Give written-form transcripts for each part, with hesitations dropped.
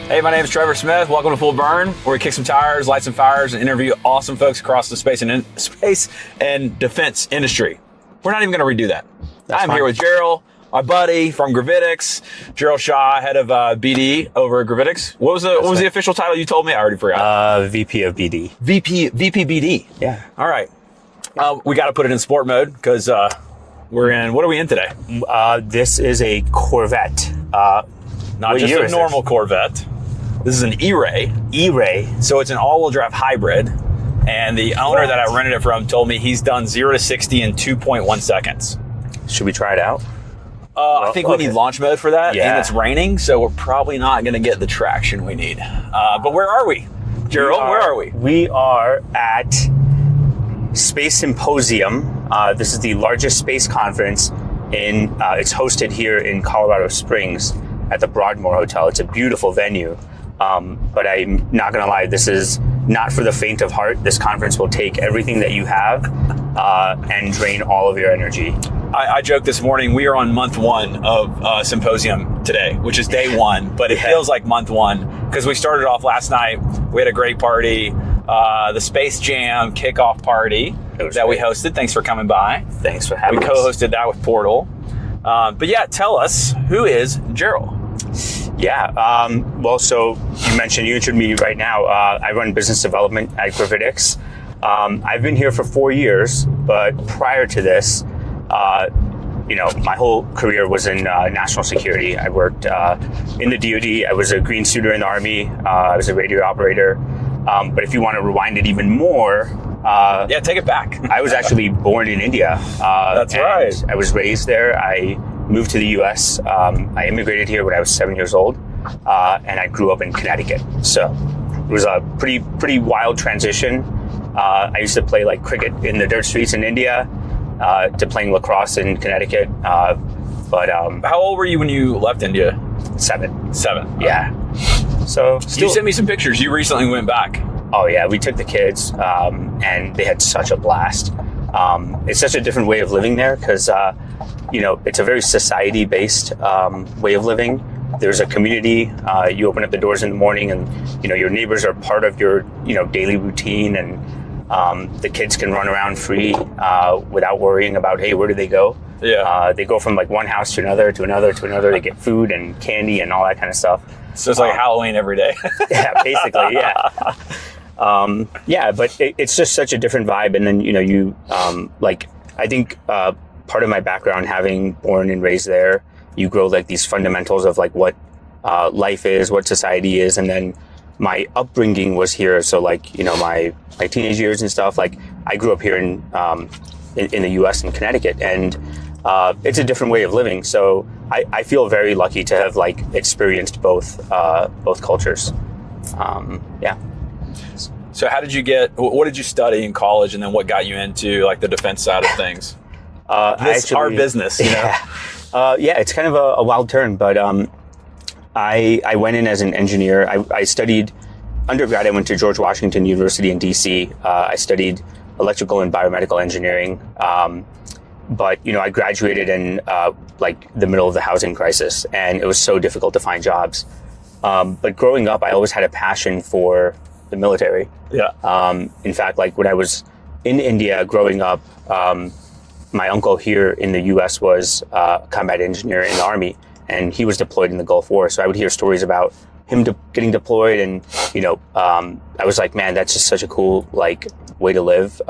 Hey, my name is Trevor Smith. Welcome to Full Burn, where we kick some tires, light some fires, and interview awesome folks across the space and defense industry. We're not even going to redo that. I'm here with Jiral, my buddy from Gravitics, Jiral Shah, head of BD over at Gravitics. What was the official title you told me? I already forgot. VP of BD. VP BD. Yeah. All right. We got to put it in sport mode because we're in. What are we in today? This is a Corvette. Not just a normal Corvette. This is an E-Ray. E-Ray. So it's an all-wheel drive hybrid. And the owner that I rented it from told me he's done 0 to 60 in 2.1 seconds. Should we try it out? I think we need launch mode for that. Yeah. And it's raining, so we're probably not going to get the traction we need. But where are we? Jiral, where are we? We are at Space Symposium. This is the largest space conference it's hosted here in Colorado Springs at the Broadmoor Hotel. It's a beautiful venue. But I'm not going to lie, this is not for the faint of heart. This conference will take everything that you have and drain all of your energy. I joked this morning, we are on month 1 of Symposium today, which is day 1, but it feels like month 1 because we started off last night. We had a great party, the Space Jam kickoff party that we hosted. Thanks for coming by. Thanks for having us. We co-hosted that with Portal. But yeah, tell us, who is Jiral? Yeah, well, so you introduced me right now. I run business development at Gravitics. I've been here for 4 years, but prior to this, my whole career was in national security. I worked in the DoD. I was a green suiter in the Army. I was a radio operator. But if you want to rewind it even more, take it back. I was actually born in India. That's right. I was raised there. I moved to the U.S. I immigrated here when I was 7 years old, and I grew up in Connecticut. So it was a pretty wild transition. I used to play like cricket in the dirt streets in India, to playing lacrosse in Connecticut. How old were you when you left India? 7. 7. Yeah. So you sent me some pictures. You recently went back. Oh yeah, we took the kids, and they had such a blast. It's such a different way of living there because, it's a very society-based way of living. There's a community. You open up the doors in the morning and, your neighbors are part of your, daily routine, and the kids can run around free without worrying about, hey, where do they go? Yeah. They go from like one house to another, to another, to another. They get food and candy and all that kind of stuff. So it's like Halloween every day. Yeah, basically, yeah. But it's just such a different vibe. And then, I think part of my background, having born and raised there, you grow like these fundamentals of like what life is, what society is. And then my upbringing was here. So like, my teenage years and stuff, like I grew up here in the US in Connecticut, and it's a different way of living. So I feel very lucky to have like experienced both cultures. Yeah. So what did you study in college, and then what got you into like the defense side of things? Our business, Yeah, it's kind of a wild turn, but I went in as an engineer. I studied undergrad. I went to George Washington University in DC. I studied electrical and biomedical engineering. But I graduated in like the middle of the housing crisis, and it was so difficult to find jobs. But growing up, I always had a passion for the military. Yeah. In fact, like when I was in India growing up, my uncle here in the U.S. was a combat engineer in the Army, and he was deployed in the Gulf War. So I would hear stories about him getting deployed, and I was like, man, that's just such a cool like way to live.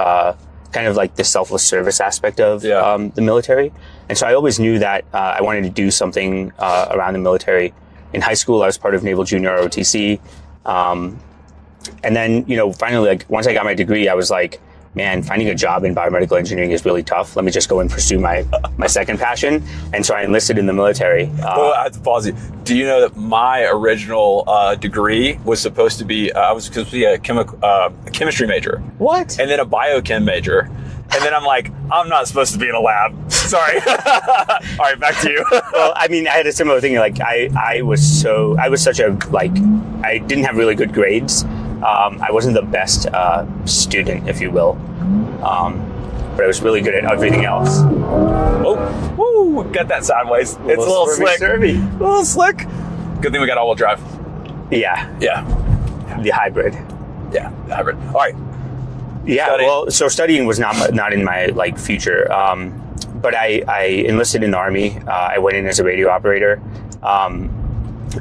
Kind of like the selfless service aspect of the military. And so I always knew that I wanted to do something around the military. In high school, I was part of Naval Junior ROTC. And then, finally, like once I got my degree, I was like, man, finding a job in biomedical engineering is really tough. Let me just go and pursue my second passion. And so I enlisted in the military. I have to pause you. Do you know that my original degree was supposed to be, I was supposed to be a chemistry major. What? And then a biochem major. And then I'm like, I'm not supposed to be in a lab. Sorry. All right, back to you. Well, I mean, I had a similar thing. Like I was such a, like, I didn't have really good grades. I wasn't the best student, if you will, but I was really good at everything else. Oh, woo, got that sideways. It's a little slick. A little slick. Good thing we got all-wheel drive. Yeah. Yeah. The hybrid. Yeah. The hybrid. All right. Yeah. Studying. Well, so studying was not in my like future. But I enlisted in the Army. I went in as a radio operator.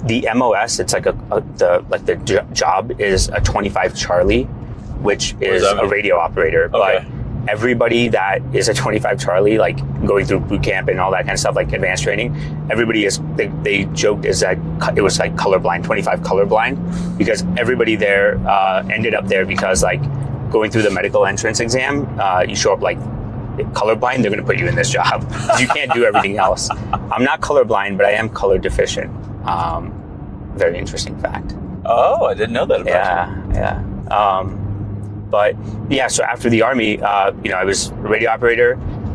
The MOS, it's like the job is a 25 Charlie, which is a radio operator. Okay. But everybody that is a 25 Charlie, like going through boot camp and all that kind of stuff, like advanced training, everybody is, they joked is that it was like colorblind, 25 colorblind, because everybody there ended up there because like going through the medical entrance exam, you show up like colorblind, they're going to put you in this job. You can't do everything else. I'm not colorblind, but I am color deficient. Very interesting fact. Oh, I didn't know that about you. Yeah. But yeah, so after the Army, I was a radio operator,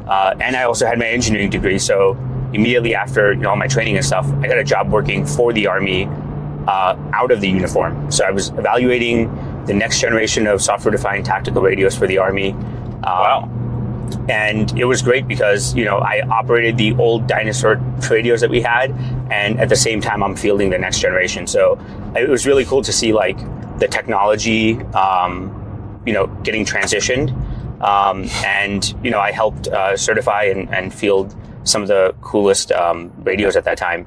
and I also had my engineering degree. So immediately after, all my training and stuff, I got a job working for the Army out of the uniform. So I was evaluating the next generation of software-defined tactical radios for the Army. Wow. And it was great because, I operated the old dinosaur radios that we had, and at the same time, I'm fielding the next generation. So it was really cool to see like the technology, getting transitioned. And, I helped certify and field some of the coolest radios at that time.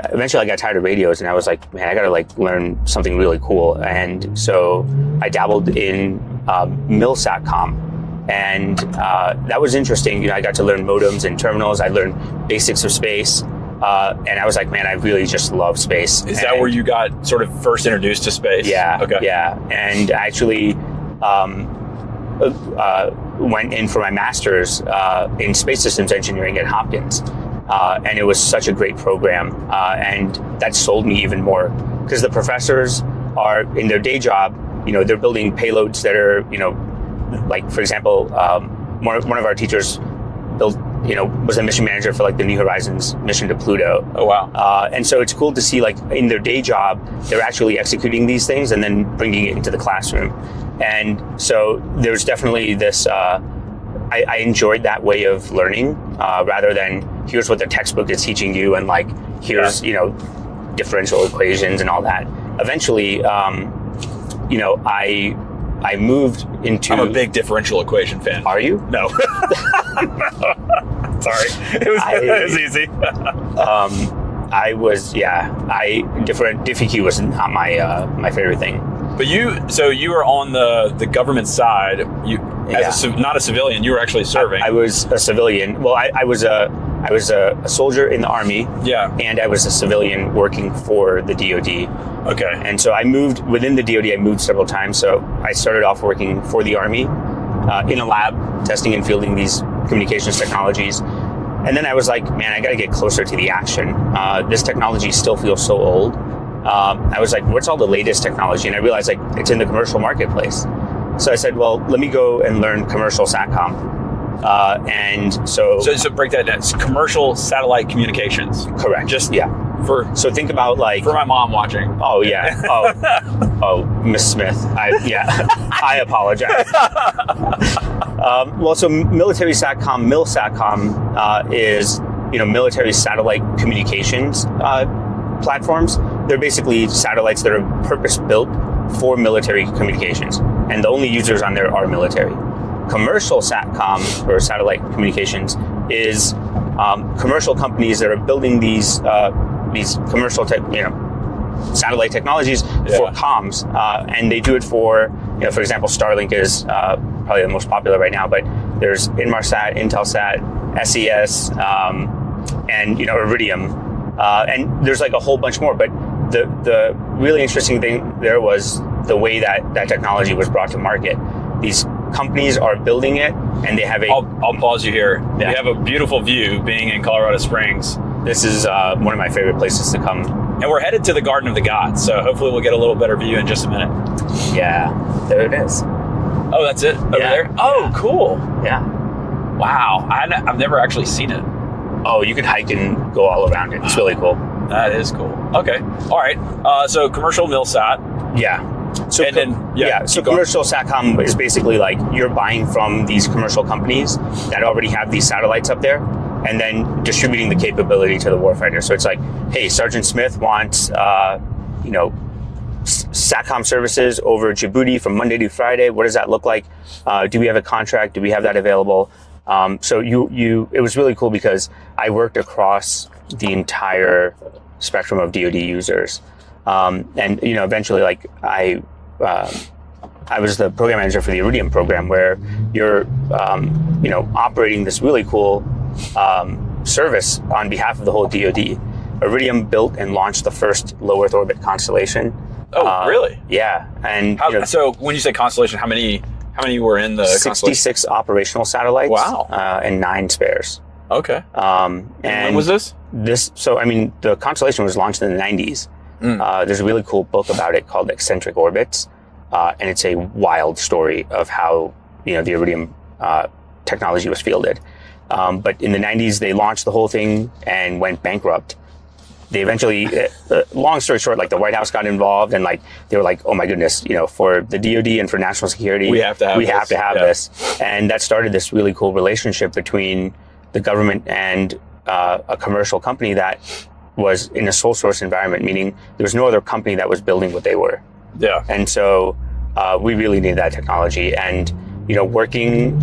Eventually I got tired of radios and I was like, man, I gotta like learn something really cool. And so I dabbled in MILSATCOM. And that was interesting. I got to learn modems and terminals. I learned basics of space. And I was like, man, I really just love space. Is that where you got sort of first introduced to space? Yeah. Okay. Yeah. And I actually went in for my master's in space systems engineering at Hopkins. And it was such a great program. And that sold me even more because the professors are in their day job, they're building payloads that are, like, for example, one of our teachers built, was a mission manager for like the New Horizons mission to Pluto. Oh, wow. And so it's cool to see like in their day job, they're actually executing these things and then bringing it into the classroom. And so there's definitely this, I enjoyed that way of learning rather than here's what the textbook is teaching you and like, here's, differential equations and all that. Eventually, I moved into... I'm a big differential equation fan. Are you? No. Sorry. It was easy. Diffie-Q was not my favorite thing. But you were on the government side. Not a civilian, you were actually serving. I was a civilian. Well, I was a soldier in the Army. Yeah. And I was a civilian working for the DoD. Okay. And so I moved within the DoD. I moved several times. So I started off working for the Army in a lab, testing and fielding these communications technologies. And then I was like, man, I got to get closer to the action. This technology still feels so old. I was like, what's all the latest technology? And I realized like it's in the commercial marketplace. So I said, well, let me go and learn commercial SATCOM. So break that down. It's commercial satellite communications. Correct. So think about like for my mom watching. Oh yeah. Oh, Miss Smith. I apologize. So military SATCOM, MILSATCOM is military satellite communications platforms. They're basically satellites that are purpose built for military communications, and the only users on there are military. Commercial SATCOM or satellite communications is commercial companies that are building these commercial satellite technologies for comms, and they do it for for example, Starlink is probably the most popular right now, but there's Inmarsat, Intelsat, SES, and Iridium, and there's like a whole bunch more. But the really interesting thing there was the way that technology was brought to market. These companies are building it, and they have I'll pause you here. Yeah. You have a beautiful view being in Colorado Springs. This is one of my favorite places to come. And we're headed to the Garden of the Gods, so hopefully we'll get a little better view in just a minute. Yeah, there it is. Oh, that's it? Over there? Oh, cool. Yeah. Wow. I've never actually seen it. Oh, you can hike and go all around it. It's really cool. That is cool. Okay. All right. So commercial MILSAT. Yeah. So So commercial SATCOM is basically like you're buying from these commercial companies that already have these satellites up there, and then distributing the capability to the warfighter. So it's like, hey, Sergeant Smith wants, SATCOM services over Djibouti from Monday to Friday. What does that look like? Do we have a contract? Do we have that available? So it was really cool because I worked across the entire spectrum of DoD users. And eventually, like I was the program manager for the Iridium program, where you're operating this really cool service on behalf of the whole DoD. Iridium built and launched the first low Earth orbit constellation. Oh, really? Yeah. And so when you say constellation, how many were in the 66 operational satellites. Wow. And 9 spares. Okay. And when was this? The constellation was launched in the 90s. There's a really cool book about it called Eccentric Orbits. And it's a wild story of how, the Iridium technology was fielded. But in the 90s, they launched the whole thing and went bankrupt. They eventually, long story short, like the White House got involved, and like they were like, "Oh my goodness, for the DoD and for national security, we have to have this." And that started this really cool relationship between the government and a commercial company that was in a sole source environment, meaning there was no other company that was building what they were. Yeah. And so we really needed that technology, and working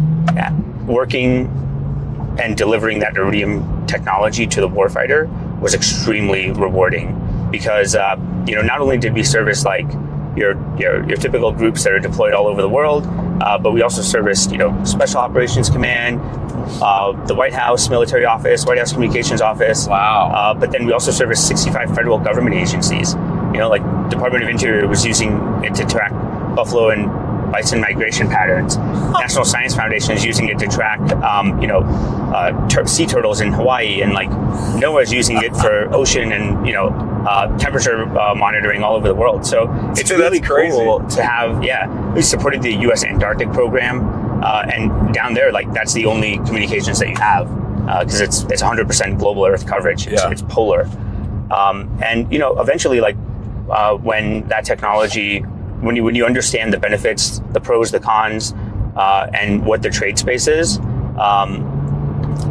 and delivering that Iridium technology to the warfighter was extremely rewarding, because not only did we service like your typical groups that are deployed all over the world, but we also serviced Special Operations Command, the White House Military Office, White House Communications Office. Wow. But then we also serviced 65 federal government agencies. Like Department of Interior was using it to track buffalo and bison migration patterns. National Science Foundation is using it to track, sea turtles in Hawaii, and like NOAA is using it for ocean and temperature monitoring all over the world. So it's really cool to have. Yeah, we supported the U.S. Antarctic program, and down there, like that's the only communications that you have, because it's 100% global Earth coverage. It's polar, and eventually, like when that technology. When you understand the benefits, the pros, the cons, and what the trade space is,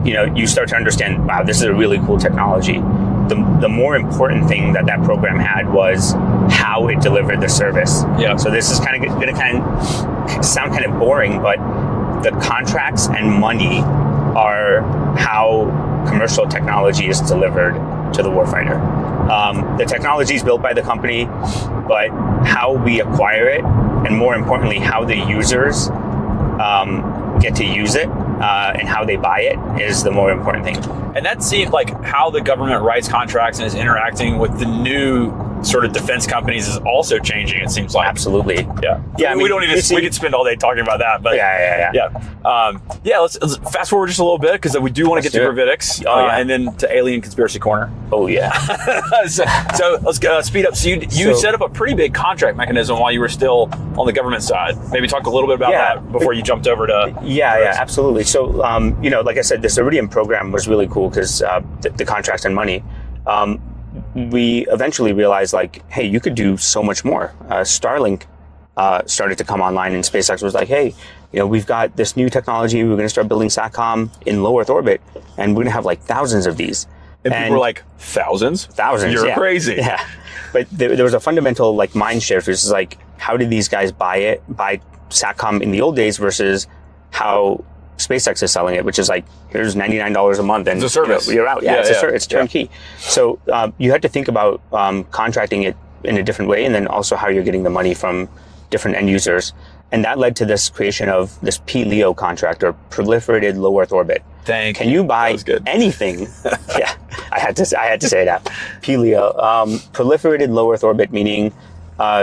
you start to understand, wow, this is a really cool technology. The more important thing that program had was how it delivered the service. Yeah. So this is going to sound kind of boring, but the contracts and money are how commercial technology is delivered to the warfighter. The technology is built by the company, but how we acquire it, and more importantly, how the users get to use it and how they buy it, is the more important thing. And that seems like how the government writes contracts and is interacting with the new sort of defense companies is also changing, it seems like. Absolutely. Yeah. Yeah. We don't need to, we could spend all day talking about that, but let's fast forward just a little bit, because we do want to get to Gravitics and then to Alien Conspiracy Corner. Oh yeah. so let's speed up. So you set up a pretty big contract mechanism while you were still on the government side. Maybe talk a little bit about that before you jumped over to. Yeah, absolutely. So, like I said, this Iridium program was really cool because the contracts and money. We eventually realized, like, hey, you could do so much more. Starlink started to come online, and SpaceX was like, hey, we've got this new technology. We're going to start building SATCOM in low Earth orbit, and we're going to have like thousands of these. And people were like, thousands? You're crazy. Yeah. But there was a fundamental like mind shift, which is like, how did these guys buy SATCOM in the old days versus how SpaceX is selling it, which is like, here's $99 a month and it's a service. You're out. It's turnkey. Yeah. So you had to think about contracting it in a different way, and then also how you're getting the money from different end users. And that led to this creation of this PLEO contract, or Proliferated Low Earth Orbit. Can you buy anything? Yeah, I had to say that. PLEO, Proliferated Low Earth Orbit, meaning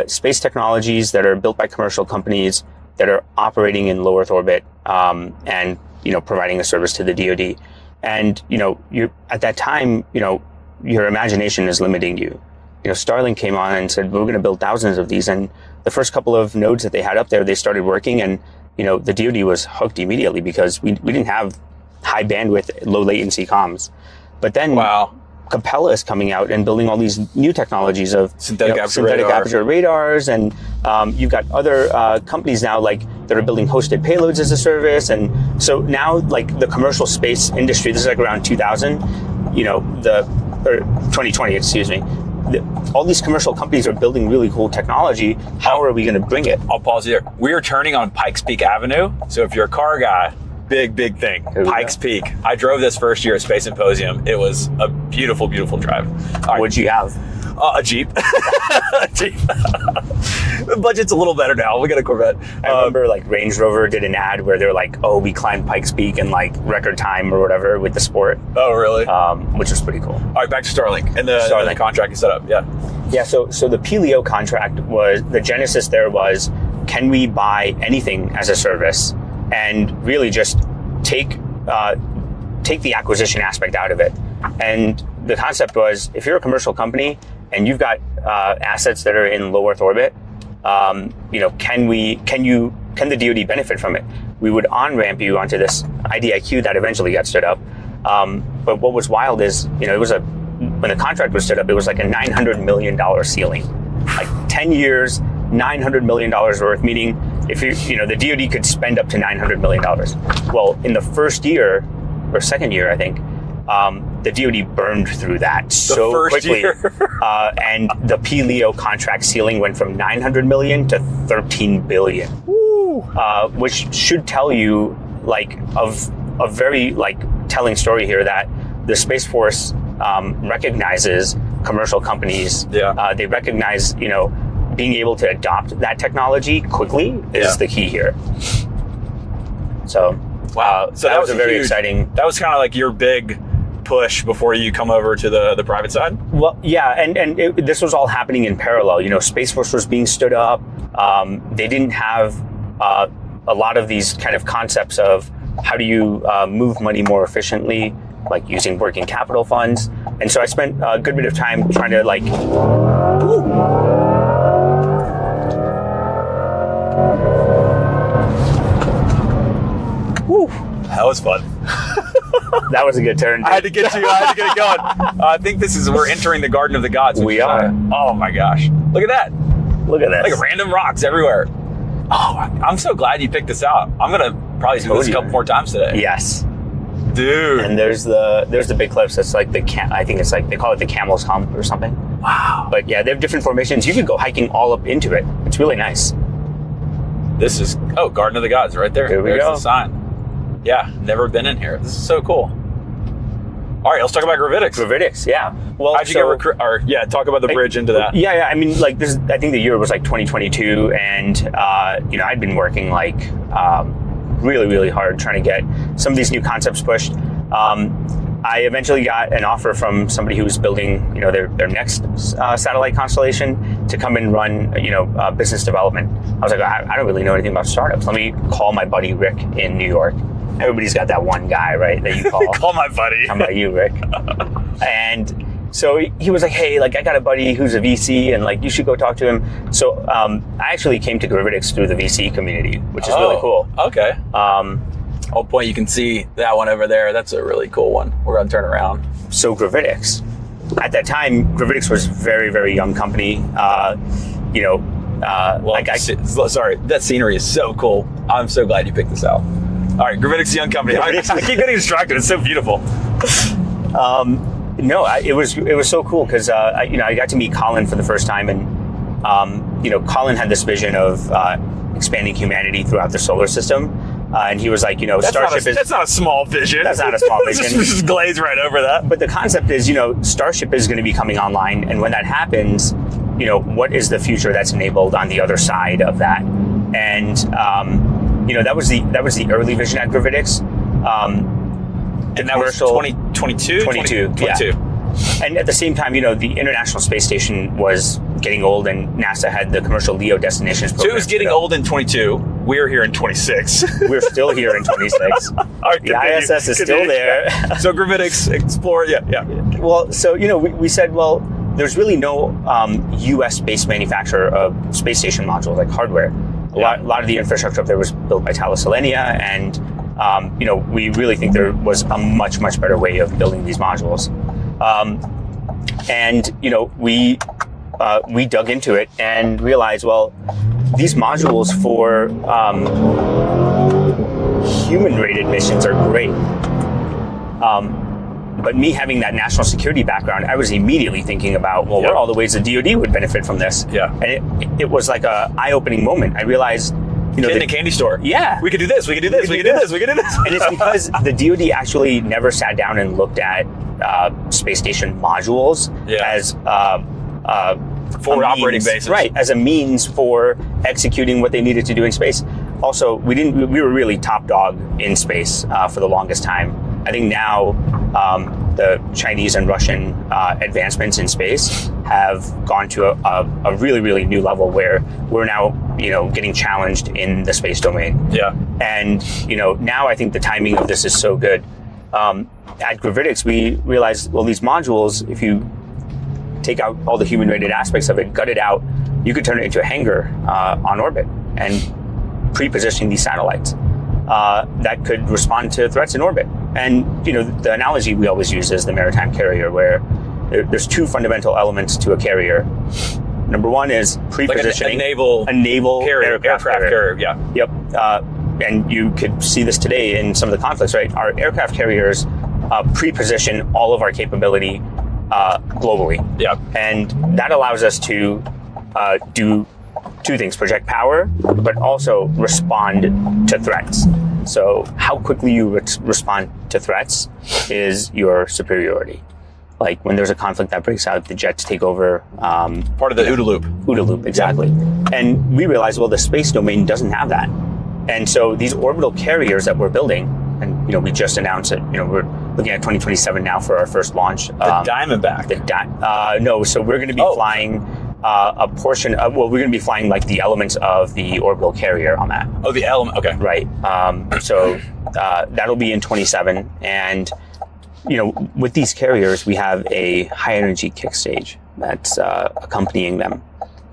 space technologies that are built by commercial companies that are operating in low Earth orbit, and providing a service to the DoD. And you at that time, your imagination is limiting you. Starlink came on and said, we're going to build thousands of these, and the first couple of nodes that they had up there, they started working, and the DoD was hooked immediately, because we didn't have high bandwidth, low latency comms. But then Capella is coming out and building all these new technologies of synthetic aperture radars, and you've got other companies now that are building hosted payloads as a service. And so now, like, the commercial space industry, this is like around 2000, or 2020, excuse me. all these commercial companies are building really cool technology. How are we going to bring it? I'll pause you there. We are turning on Pikes Peak Avenue. So if you're a car guy, big thing. Pikes Peak. I drove this first year at Space Symposium. It was a beautiful, beautiful drive. All right. What'd you have? A Jeep. A Jeep. The budget's a little better now. We got a Corvette. I remember like Range Rover did an ad where they're like, oh, we climbed Pikes Peak in like record time or whatever with the Sport. Oh, really? Which was pretty cool. All right, back to Starlink and the contract you set up. Yeah. Yeah, so the PLEO contract was, the genesis there was, can we buy anything as a service and really just take the acquisition aspect out of it? And the concept was, if you're a commercial company and you've got assets that are in low Earth orbit, can the DoD benefit from it? We would on-ramp you onto this IDIQ that eventually got stood up. But what was wild is, it was when the contract was stood up, it was like a $900 million ceiling, like 10 years, $900 million worth, meaning if the DoD could spend up to $900 million. Well, in the first year or second year, I think, the DoD burned through that so quickly. And the PLEO contract ceiling went from 900 million to 13 billion. Which should tell you like of a very like telling story here that the Space Force recognizes commercial companies. Yeah. They recognize, being able to adopt that technology quickly is the key here. So, wow. So that was a very exciting. That was kind of like your big push before you come over to the private side? Well, yeah, and this was all happening in parallel. Space Force was being stood up. They didn't have a lot of these kind of concepts of how do you move money more efficiently, like using working capital funds. And so I spent a good bit of time trying to like. Woo. That was fun. That was a good turn. I had to get it going. I think we're entering the Garden of the Gods. We are. Oh my gosh. Look at that. Look at that. Like random rocks everywhere. Oh, I'm so glad you picked this out. I'm going to probably do this a couple more times today. Yes. Dude. And there's the big cliffs. That's like I think it's like, they call it the Camel's Hump or something. Wow. But yeah, they have different formations. You could go hiking all up into it. It's really nice. This is, Garden of the Gods right there. There we go. There's the sign. Yeah, never been in here. This is so cool. All right, let's talk about Gravitics. Gravitics, yeah. Well, how'd you get talk about the bridge into that. Yeah. I mean, like this. I think the year was like 2022, and I'd been working like really, really hard trying to get some of these new concepts pushed. I eventually got an offer from somebody who was building, their next satellite constellation to come and run, business development. I was like, I don't really know anything about startups. Let me call my buddy Rick in New York. Everybody's got that one guy, right, that you call. Call my buddy. How about you, Rick? And so he was like, hey, like I got a buddy who's a VC and like you should go talk to him. So I actually came to Gravitics through the VC community, which is really cool. Okay. I'll point, you can see that one over there. That's a really cool one. We're going to turn around. So Gravitics, at that time, Gravitics was a very, very young company. Sorry, that scenery is so cool. I'm so glad you picked this out. All right, Gravitics is a young company. I keep getting distracted. It's so beautiful. It was so cool because I got to meet Colin for the first time, and Colin had this vision of expanding humanity throughout the solar system, and he was like, that's not a small vision. That's not a small vision. Just glaze right over that. But the concept is, Starship is going to be coming online, and when that happens, what is the future that's enabled on the other side of that? And that was the early vision at Gravitics. And that was 2022? 22. Yeah. And at the same time, the International Space Station was getting old, and NASA had the commercial LEO destinations program. So it was getting old in 22. We're here in 26. We're still here in 26 Right, the ISS is still there. So Gravitics, Explore, yeah. Well, so, we said, well, there's really no US-based manufacturer of space station modules, like hardware. A lot of the infrastructure up there was built by Thales Alenia, and we really think there was a much, much better way of building these modules. We dug into it and realized, well, these modules for human-rated missions are great. But me having that national security background, I was immediately thinking about, well, what are all the ways the DoD would benefit from this? Yeah. And it was like a eye-opening moment. I realized, in a candy store. Yeah. We could do this, we could do this, we could do this, we could do this. And it's because the DoD actually never sat down and looked at space station modules as forward operating bases. Right, as a means for executing what they needed to do in space. Also, we were really top dog in space for the longest time. I think now the Chinese and Russian advancements in space have gone to a really, really new level where we're now, getting challenged in the space domain. Yeah. And, now I think the timing of this is so good. At Gravitics, we realized, well, these modules, if you take out all the human-rated aspects of it, gut it out, you could turn it into a hangar on orbit and pre-positioning these satellites that could respond to threats in orbit. And, the analogy we always use is the maritime carrier, where there's two fundamental elements to a carrier. Number one is pre-positioning. Like a naval aircraft carrier. Yeah. Yep. And you could see this today in some of the conflicts, right? Our aircraft carriers pre-position all of our capability globally. Yeah. And that allows us to do two things: project power, but also respond to threats. So how quickly you respond to threats is your superiority. Like when there's a conflict that breaks out, the jets take over. Part of the OODA loop. OODA loop, exactly. And we realized, well, the space domain doesn't have that. And so these orbital carriers that we're building, and we just announced it. We're looking at 2027 now for our first launch. The Diamondback. No, so we're going to be flying a portion of, we're going to be flying like the elements of the orbital carrier on that. Oh, the element. Okay. Right. So that'll be in 27. And, with these carriers, we have a high energy kick stage that's accompanying them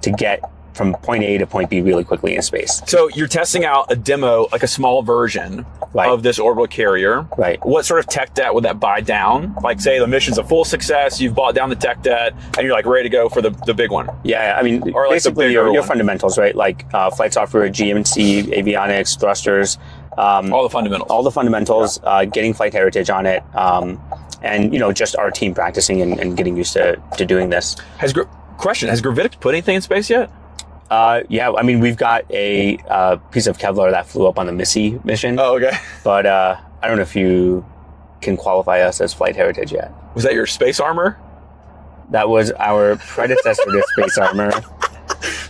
to get from point A to point B really quickly in space. So you're testing out a demo, like a small version of this orbital carrier. Right. What sort of tech debt would that buy down? Like, say the mission's a full success, you've bought down the tech debt, and you're like ready to go for the big one. Yeah, I mean, or like basically your fundamentals, right? Like flight software, GM&C, avionics, thrusters. All the fundamentals. All the fundamentals, getting flight heritage on it, and just our team practicing and getting used to doing this. Has Gravitics put anything in space yet? Yeah, I mean, we've got a piece of Kevlar that flew up on the Missy mission. Oh, okay. But I don't know if you can qualify us as flight heritage yet. Was that your space armor? That was our predecessor to space armor.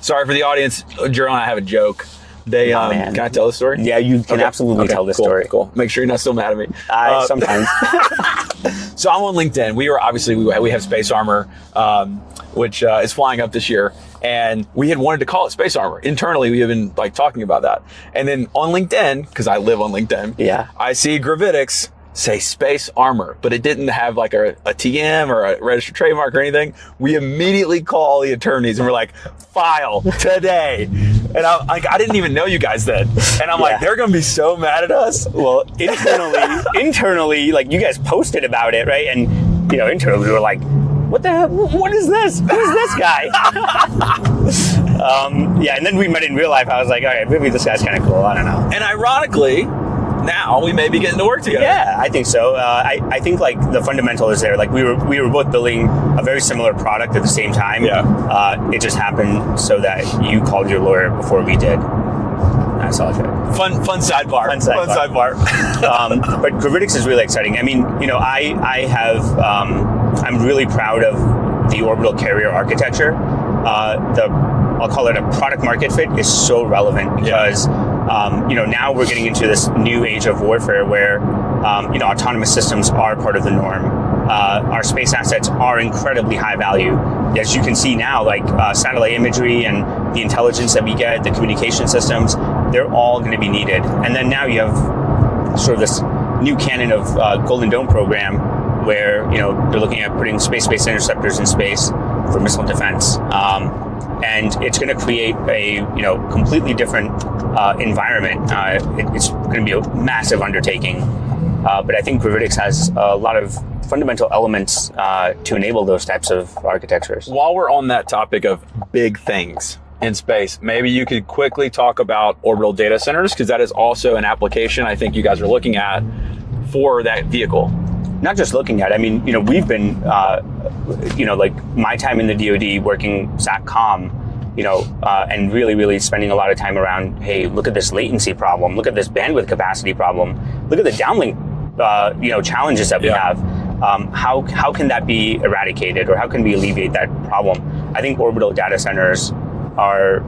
Sorry for the audience. Jiral and I have a joke. They can I tell the story? Yeah, you can absolutely tell this story. Cool. Make sure you're not still mad at me. Sometimes. So I'm on LinkedIn. We have space armor, which is flying up this year, and we had wanted to call it space armor. Internally, we have been talking about that. And then on LinkedIn, because I live on LinkedIn, I see Gravitics say space armor, but it didn't have like a TM or a registered trademark or anything. We immediately call the attorneys and we're like, file today. And I'm like, I didn't even know you guys then. And I'm like, they're going to be so mad at us. Well, internally, like you guys posted about it, right? And, internally we were like, what the hell? What is this? Who is this guy? And then we met in real life. I was like, all right, maybe this guy's kind of cool. I don't know. And ironically, now we may be getting to work together. Yeah, I think so. I think like the fundamental is there. Like we were both building a very similar product at the same time. Yeah. It just happened so that you called your lawyer before we did. That's all good. Fun sidebar. But Gravitics is really exciting. I mean, I have I'm really proud of the orbital carrier architecture. I'll call it a product market fit is so relevant because now we're getting into this new age of warfare where autonomous systems are part of the norm. Our space assets are incredibly high value. As you can see now, like satellite imagery and the intelligence that we get, the communication systems, they're all going to be needed. And then now you have sort of this new canon of Golden Dome program where they're looking at putting space-based interceptors in space for missile defense. And it's going to create a completely different environment. It's going to be a massive undertaking, but I think Gravitics has a lot of fundamental elements to enable those types of architectures. While we're on that topic of big things in space, maybe you could quickly talk about orbital data centers, because that is also an application I think you guys are looking at for that vehicle. not just looking at, I mean, we've been, like my time in the DoD working SATCOM, and really, really spending a lot of time around, hey, look at this latency problem, look at this bandwidth capacity problem, look at the downlink, challenges that we have. How can that be eradicated, or how can we alleviate that problem? I think orbital data centers are,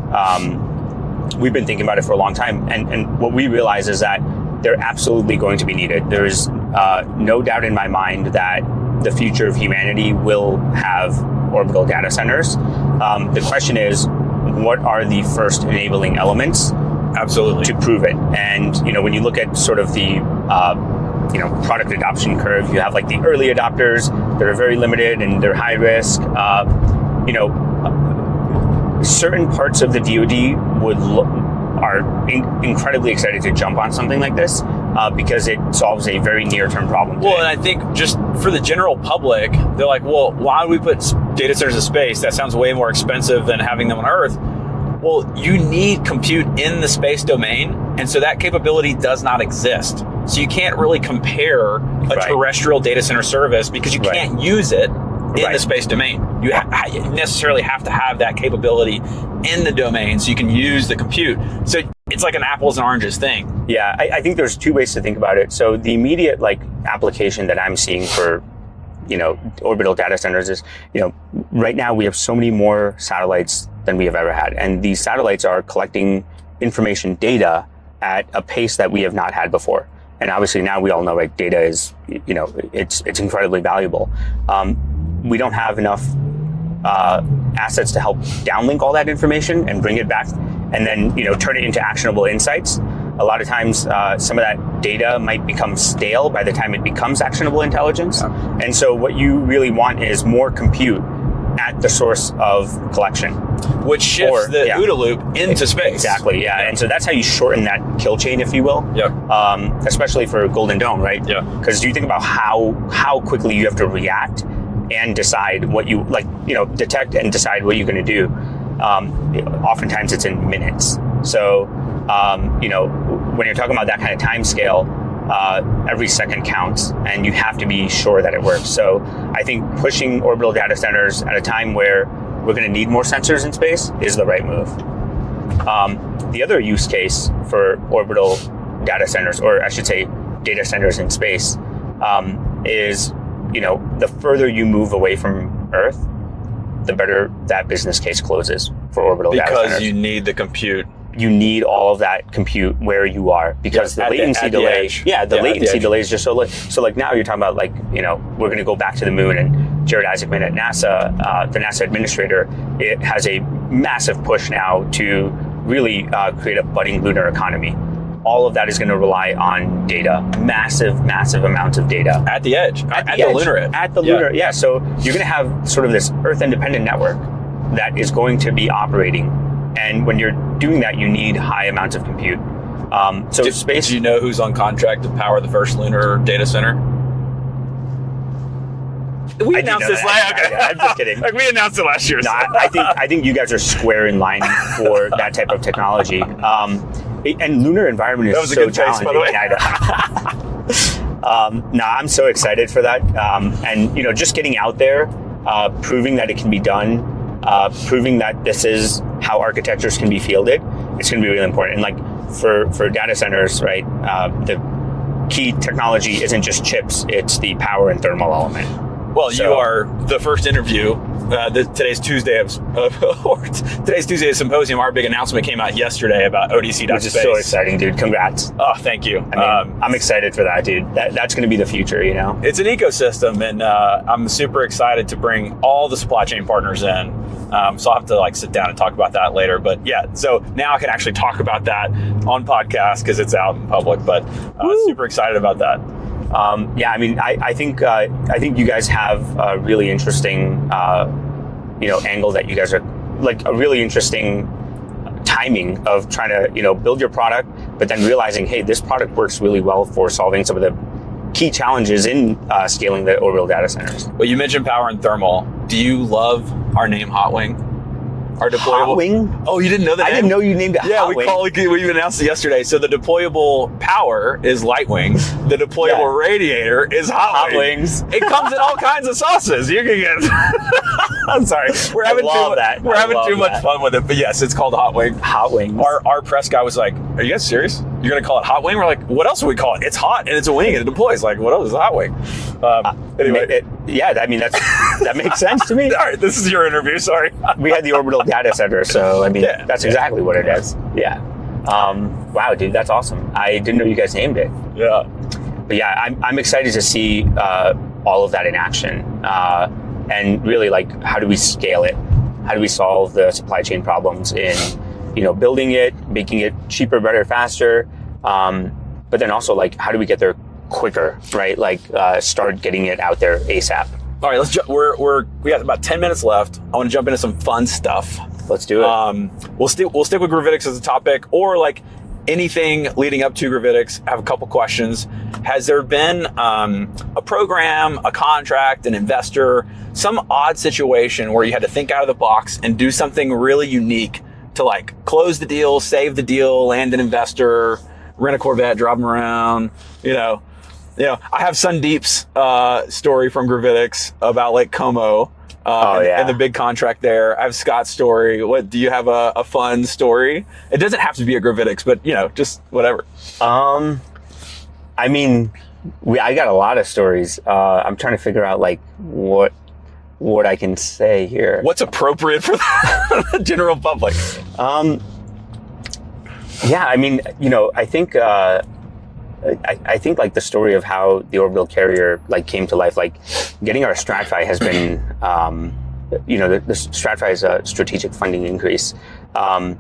we've been thinking about it for a long time, and what we realize is that they're absolutely going to be needed. There's no doubt in my mind that the future of humanity will have orbital data centers. The question is, what are the first enabling elements? Absolutely. To prove it. And, when you look at sort of the, product adoption curve, you have like the early adopters that are very limited and they're high risk. Certain parts of the DoD are incredibly excited to jump on something like this because it solves a very near-term problem today. Well, and I think just for the general public, they're like, well, why do we put data centers in space? That sounds way more expensive than having them on Earth. Well, you need compute in the space domain, and so that capability does not exist. So you can't really compare a terrestrial data center service because you can't use it in the space domain. You necessarily have to have that capability in the domain so you can use the compute. So it's like an apples and oranges thing. Yeah, I think there's two ways to think about it. So the immediate application that I'm seeing for orbital data centers is, right now we have so many more satellites than we have ever had. And these satellites are collecting information data at a pace that we have not had before. And obviously now we all know data is, it's incredibly valuable. We don't have enough assets to help downlink all that information and bring it back and then, turn it into actionable insights. A lot of times, some of that data might become stale by the time it becomes actionable intelligence. And so what you really want is more compute at the source of collection. Which shifts the OODA loop into space. Exactly, yeah. And so that's how you shorten that kill chain, if you will. Especially for Golden Dome, right? Because you think about how quickly you have to react and decide what you, detect and decide what you're going to do. Oftentimes it's in minutes. So, when you're talking about that kind of time scale, every second counts, and you have to be sure that it works. So I think pushing orbital data centers at a time where we're going to need more sensors in space is the right move. The other use case for orbital data centers, or I should say data centers in space, is, the further you move away from Earth, the better that business case closes for orbital data centers. Because you need the compute. You need all of that compute where you are, because the latency delay, latency delay is just so late. So now you're talking about we're going to go back to the moon, and Jared Isaacman at NASA, the NASA administrator, it has a massive push now to really create a budding lunar economy. All of that is going to rely on data, massive amounts of data. At the edge, at the lunar edge. At the lunar, yeah. So you're going to have sort of this Earth-independent network that is going to be operating. And when you're doing that, you need high amounts of compute. Space. Do you know who's on contract to power the first lunar data center? We announced this last year. I'm just kidding. We announced it last year. No, I think you guys are square in line for that type of technology. And lunar environment is so challenging. That was a good taste, by the way. I'm so excited for that. And just getting out there, proving that it can be done. Proving that this is how architectures can be fielded, it's going to be really important. And for data centers, right, the key technology isn't just chips, it's the power and thermal element. Well, you are the first interview. Today's Tuesday of Symposium. Our big announcement came out yesterday about ODC.space. Which is so exciting, dude. Congrats. Oh, thank you. I'm excited for that, dude. That's going to be the future, It's an ecosystem, and I'm super excited to bring all the supply chain partners in. So I'll have to sit down and talk about that later. But yeah, so now I can actually talk about that on podcast because it's out in public. But super excited about that. I think you guys have a really interesting, angle that you guys are a really interesting timing of trying to, build your product, but then realizing, hey, this product works really well for solving some of the key challenges in scaling the orbital data centers. Well, you mentioned power and thermal. Do you love our name, Hot Wing? Our deployable Hot wing? Oh, you didn't know that? I didn't know you named it Hot Wing. We announced it yesterday. So the deployable power is light wings. The deployable radiator is hot wings. It comes in all kinds of sauces. You can get. I'm sorry. We're having too much fun with it. But yes, it's called hot wing. Hot wings. Our press guy was like, "Are you guys serious? You're gonna call it hot wing?" We're like, "What else would we call it? It's hot and it's a wing and it deploys. Like, what else is a hot wing?" Anyway, that makes sense to me. All right, this is your interview. Sorry. We had the Orbital data center, so that's exactly what it is. Yeah. Wow, dude, that's awesome. I didn't know you guys named it. Yeah. But yeah, I'm excited to see all of that in action, and really, like, how do we scale it? How do we solve the supply chain problems in, building it, making it cheaper, better, faster, but then also, like, how do we get there quicker, right? Like, start getting it out there ASAP. All right, we got about 10 minutes left. I want to jump into some fun stuff. Let's do it. We'll stick with Gravitics as a topic, or like anything leading up to Gravitics. I have a couple questions. Has there been a program, a contract, an investor, some odd situation where you had to think out of the box and do something really unique to like close the deal, save the deal, land an investor, rent a Corvette, drive them around, I have Sandeep's story from Gravitics about Lake Como and the big contract there. I have Scott's story. What do you have a fun story? It doesn't have to be a Gravitics, but just whatever. I mean, I got a lot of stories. I'm trying to figure out like what I can say here. What's appropriate for the general public? Yeah, I mean, I think. I think like the story of how the orbital carrier like came to life, like getting our StratFi has been, the StratFi is a strategic funding increase. But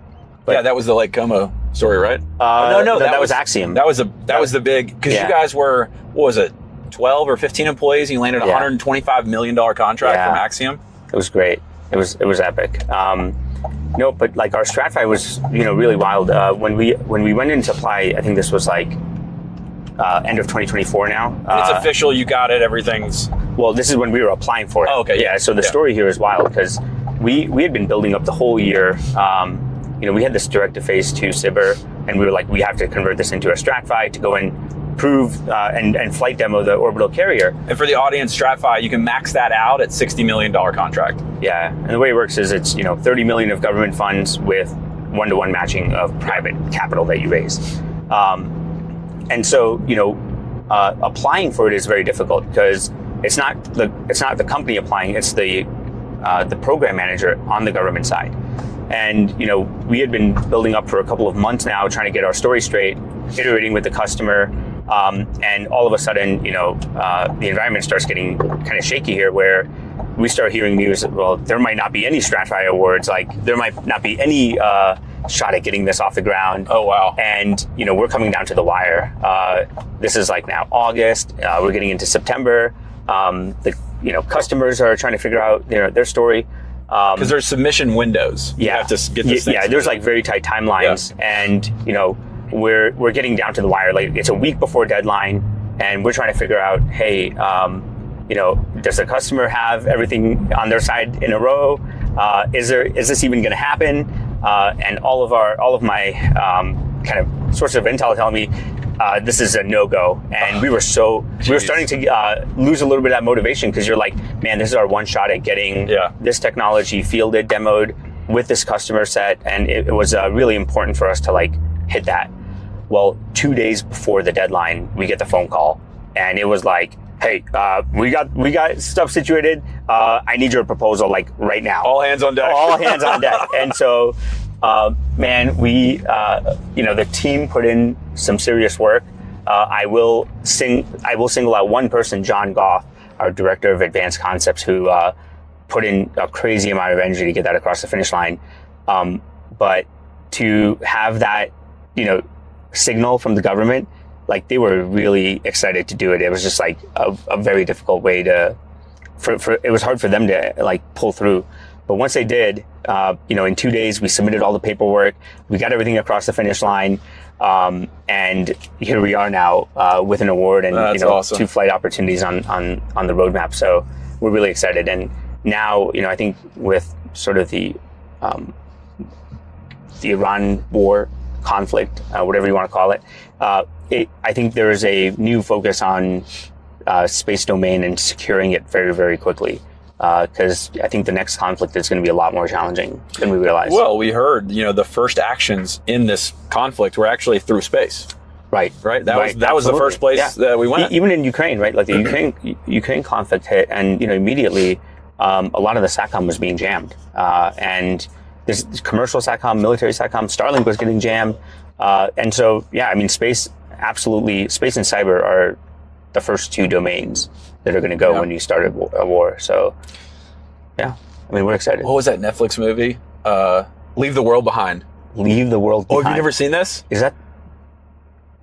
that was the Lake Como story, right? No, that was Axiom. That was the big, because you guys were, what was it, 12 or 15 employees? And you landed a $125 million contract from Axiom. It was great. It was epic. But like our StratFi was, really wild. When we went into apply, I think this was like, end of 2024 now. It's official, you got it, everything's... Well, this is when we were applying for it. Oh, okay. Yeah, so the story here is wild because we had been building up the whole year. We had this direct to phase 2 SIBR, and we were like, we have to convert this into a StratFi to go and prove and flight demo the orbital carrier. And for the audience, StratFi, you can max that out at $60 million contract. Yeah, and the way it works is it's, $30 million of government funds with 1-to-1 matching of private capital that you raise. And so, applying for it is very difficult because it's not the company applying; it's the program manager on the government side. And we had been building up for a couple of months now, trying to get our story straight, iterating with the customer, and all of a sudden, the environment starts getting kind of shaky here, where we start hearing news that, well, there might not be any StratFi awards, like there might not be any shot at getting this off the ground. Oh, wow. And, we're coming down to the wire. This is like now August, we're getting into September. Customers are trying to figure out their story. Because there's submission windows. You have to get this thing. Yeah, there's like very tight timelines. Yeah. And, we're getting down to the wire. Like it's a week before deadline and we're trying to figure out, hey, does the customer have everything on their side in a row? Is this even going to happen? And all of my kind of sources of intel telling me this is a no-go. And we were starting to lose a little bit of that motivation because you're like, man, this is our one shot at getting this technology fielded, demoed with this customer set, and it was really important for us to like hit that. Well, 2 days before the deadline, we get the phone call, and it was like, hey, we got stuff situated. I need your proposal like right now. All hands on deck. All hands on deck. And so, man, the team put in some serious work. I will single out one person, John Goff, our director of advanced concepts, who put in a crazy amount of energy to get that across the finish line. But to have that, signal from the government, like they were really excited to do it. It was just like a very difficult way it was hard for them to like pull through. But once they did, in 2 days, we submitted all the paperwork. We got everything across the finish line. And here we are now with an award and awesome. 2 flight opportunities on the roadmap. So we're really excited. And now, I think with sort of the the Iran war conflict, whatever you want to call it, I think there is a new focus on space domain and securing it very, very quickly. Because I think the next conflict is going to be a lot more challenging than we realize. Well, we heard, the first actions in this conflict were actually through space. Right. That was the first place that we went. Even in Ukraine, right? Like the Ukraine conflict hit, and immediately a lot of the SATCOM was being jammed, and this commercial SATCOM, military SATCOM, Starlink was getting jammed, and so space and cyber are the first two domains that are going to go when you start a war. So, we're excited. What was that Netflix movie? Leave the World Behind. Leave the World Behind. Oh, have you never seen this? Is that?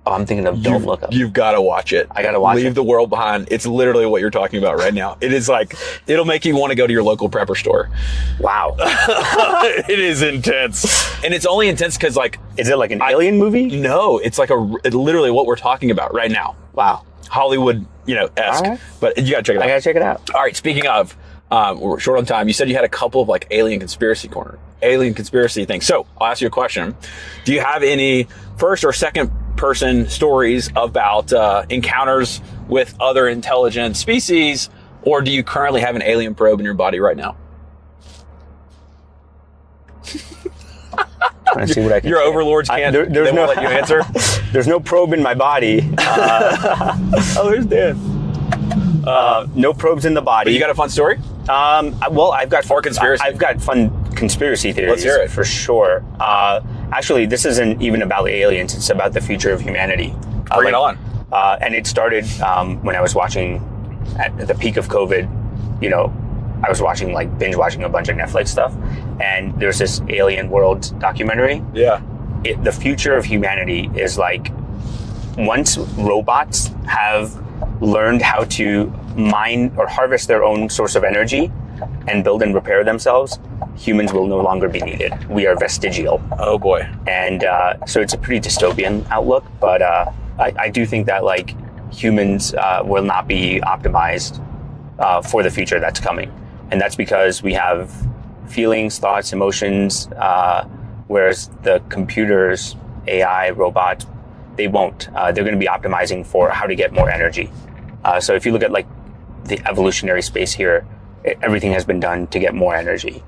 Oh, I'm thinking of Don't Look Up. You've got to watch it. I got to watch it. Leave the World Behind. It's literally what you're talking about right now. It is like, it'll make you want to go to your local prepper store. Wow. It is intense. And it's only intense because Is it like an alien movie? No, it's like literally what we're talking about right now. Wow. Hollywood, esque. Right. But you got to check it out. I got to check it out. All right, speaking of, we're short on time. You said you had a couple of alien conspiracy things. So I'll ask you a question. Do you have any first or second person stories about encounters with other intelligent species, or do you currently have an alien probe in your body right now? Trying to see what I can Your say. overlords can't. There's they won't let you answer. There's no probe in my body. Oh, there's Dan. No probes in the body. But you got a fun story? I've got Or conspiracy. I've got fun conspiracy theories. Let's hear it. For sure. Actually, this isn't even about aliens. It's about the future of humanity. Bring it on. And it started when I was watching at the peak of COVID. I was watching binge watching a bunch of Netflix stuff, and there's this Alien World documentary. Yeah. The future of humanity is once robots have learned how to mine or harvest their own source of energy and build and repair themselves, humans will no longer be needed. We are vestigial. Oh boy. And so it's a pretty dystopian outlook, but I do think that humans will not be optimized for the future that's coming. And that's because we have feelings, thoughts, emotions, whereas the computers, AI, robots, they won't. They're going to be optimizing for how to get more energy. So if you look at the evolutionary space here, everything has been done to get more energy,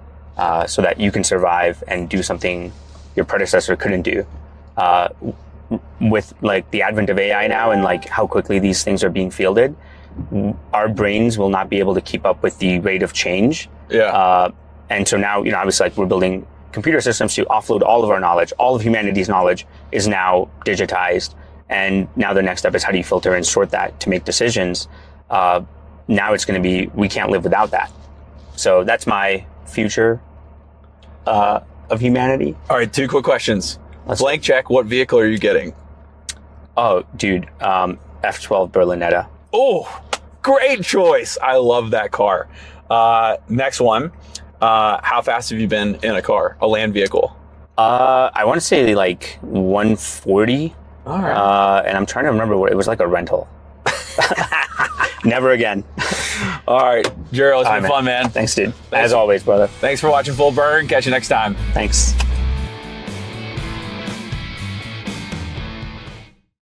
so that you can survive and do something your predecessor couldn't do. With the advent of AI now and how quickly these things are being fielded, our brains will not be able to keep up with the rate of change. Yeah. And so now, obviously we're building computer systems to offload all of our knowledge. All of humanity's knowledge is now digitized. And now the next step is how do you filter and sort that to make decisions? Now it's going to be, we can't live without that. So that's my future of humanity. All right, 2 quick questions. Blank check, what vehicle are you getting? Oh, dude, F12 Berlinetta. Oh, great choice. I love that car. Next one. How fast have you been in a car, a land vehicle? I want to say 140. All right. And I'm trying to remember what it was, a rental. Never again. All right, Jiral, it's been fun, man. Thanks, dude. As always, brother. Thanks for watching Full Burn. Catch you next time. Thanks.